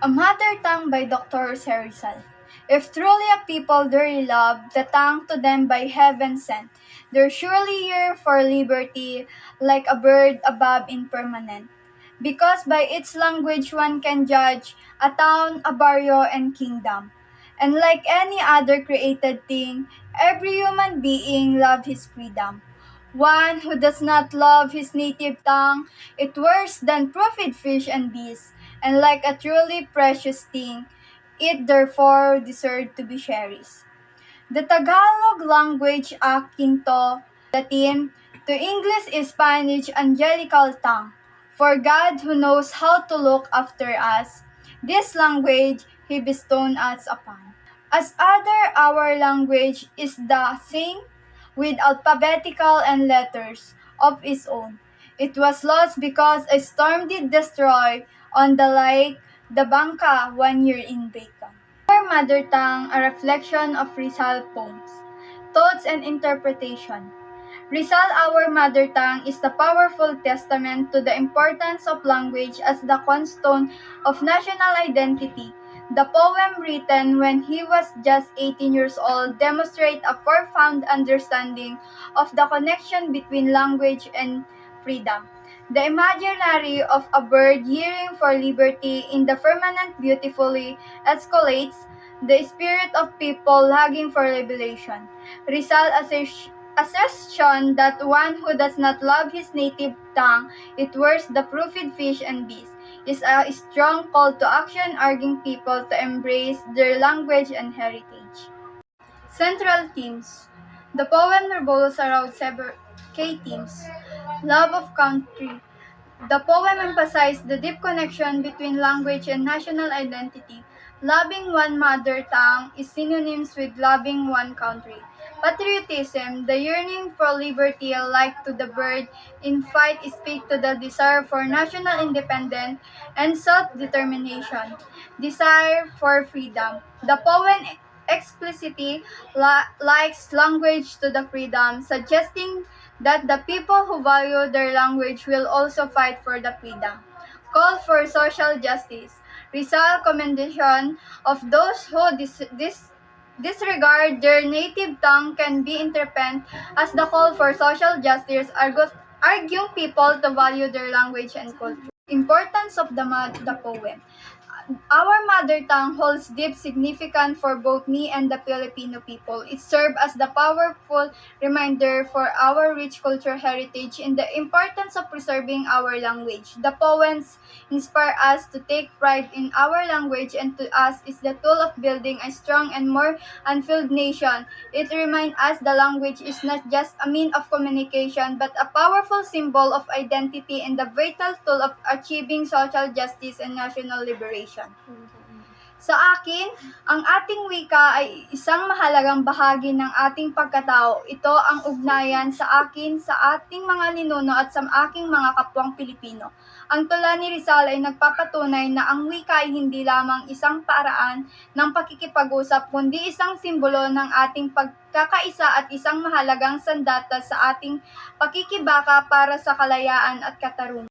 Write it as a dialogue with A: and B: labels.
A: A Mother Tongue by Dr. Rizal. If truly a people dearly love, the tongue to them by heaven sent, they're surely here for liberty, like a bird above in permanent. Because by its language one can judge a town, a barrio, and kingdom. And like any other created thing, every human being loves his freedom. One who does not love his native tongue, it worse than profit fish and bees, and like a truly precious thing, it therefore deserved to be cherished. The Tagalog language akin to, Latin, to English is Spanish angelical tongue. For God who knows how to look after us, this language He bestowed us upon. As other our language is the same, with alphabetical and letters of its own. It was lost because a storm did destroy on the lake the Bangka 1 year in Bacon. Our mother tongue, a reflection of Rizal poems, thoughts and interpretation. Rizal, our mother tongue, is the powerful testament to the importance of language as the cornerstone of national identity. The poem, written when he was just 18 years old, demonstrates a profound understanding of the connection between language and freedom. The imaginary of a bird yearning for liberty in the firmament beautifully escalates the spirit of people longing for liberation. Rizal assertion that one who does not love his native tongue, it worse the profit fish and bees, is a strong call to action urging people to embrace their language and heritage. Central themes. The poem revolves around several key themes. Love of country. The poem emphasized the deep connection between language and national identity. Loving one mother tongue is synonymous with loving one country. Patriotism, the yearning for liberty, like to the bird in flight, speak to the desire for national independence and self-determination. Desire for freedom. The poem explicitly likes language to the freedom, suggesting that the people who value their language will also fight for the freedom. Call for social justice. Rizal commendation of those who disregard their native tongue can be interpreted as the call for social justice, arguing people to value their language and culture. Importance of the poem. Our mother tongue holds deep significance for both me and the Filipino people. It serves as the powerful reminder for our rich cultural heritage and the importance of preserving our language. The poems inspire us to take pride in our language, and to us is the tool of building a strong and more unfilled nation. It reminds us the language is not just a means of communication but a powerful symbol of identity and the vital tool of achieving social justice and national liberation. Sa akin, ang ating wika ay isang mahalagang bahagi ng ating pagkatao. Ito ang ugnayan sa akin, sa ating mga ninuno at sa aking mga kapwang Pilipino. Ang tula ni Rizal ay nagpapatunay na ang wika ay hindi lamang isang paraan ng pakikipag-usap, kundi isang simbolo ng ating pagkakaisa at isang mahalagang sandata sa ating pakikibaka para sa kalayaan at katarungan.